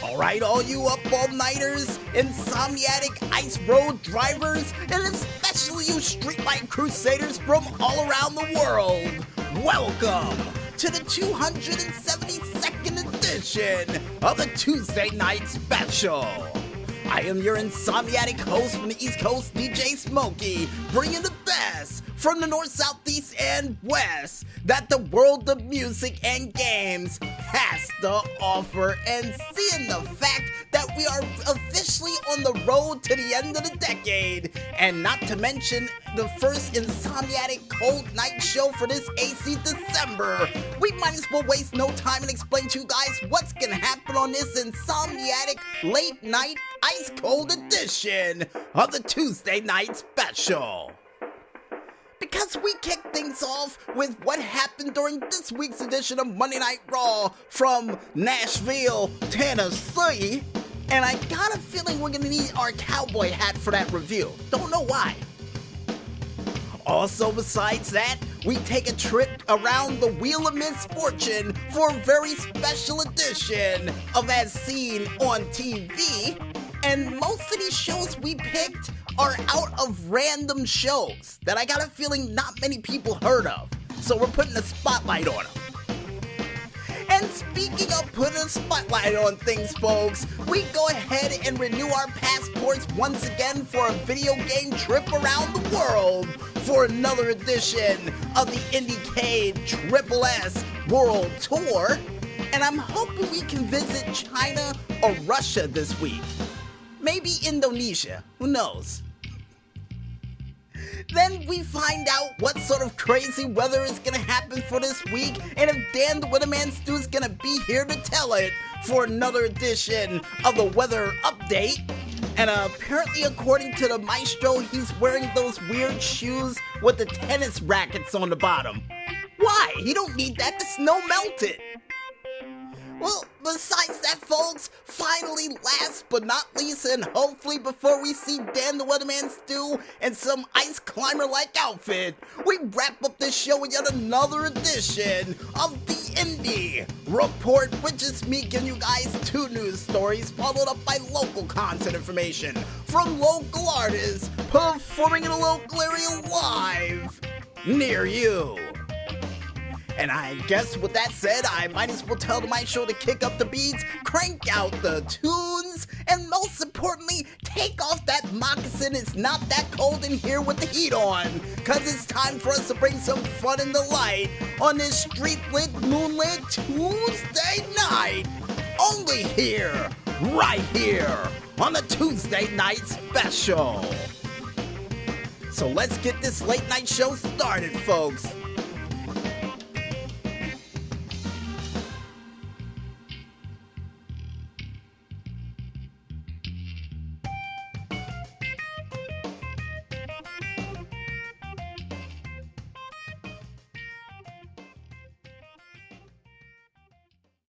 Alright, all you up all-nighters, insomniatic ice road drivers, and especially you streetlight crusaders from all around the world, welcome to the 272nd edition of the Tuesday Night Special. I am your insomniatic host from the East Coast, DJ Smokey, bringing the best from the North, South, East, and West that the world of music and games has to offer, and seeing the fact that we are officially on the road to the end of the decade, and not to mention the first insomniatic cold night show for this AC December, we might as well waste no time and explain to you guys what's gonna happen on this insomniatic late night ice cold edition of the Tuesday Night Special. Because we kick things off with what happened during this week's edition of Monday Night Raw from Nashville, Tennessee, and I got a feeling we're gonna need our cowboy hat for that review. Don't know why. Also, besides that, we take a trip around the Wheel of Misfortune for a very special edition of As Seen on TV, and most of these shows we picked are out of random shows that I got a feeling not many people heard of, so we're putting a spotlight on them. And speaking of putting a spotlight on things, folks, we go ahead and renew our passports once again for a video game trip around the world for another edition of the IndieCade Triple S World Tour, and I'm hoping we can visit China or Russia this week. Maybe Indonesia, who knows? Then we find out what sort of crazy weather is gonna happen for this week, and if Dan the Weatherman Stu is gonna be here to tell it for another edition of the weather update. And apparently, according to the maestro, he's wearing those weird shoes with the tennis rackets on the bottom. Why? You don't need that, the snow melted. Well, besides that, folks, finally, last but not least, and hopefully before we see Dan the Weatherman Stu in some ice climber-like outfit, we wrap up this show with yet another edition of the Indie Report, which is me giving you guys 2 news stories followed up by local content information from local artists performing in a local area live near you. And I guess with that said, I might as well tell the maestro to kick up the beats, crank out the tunes, and most importantly, take off that moccasin. It's not that cold in here with the heat on, cause it's time for us to bring some fun and delight on this street-lit, moonlit Tuesday night. Only here, right here, on the Tuesday Night Special. So let's get this late night show started, folks.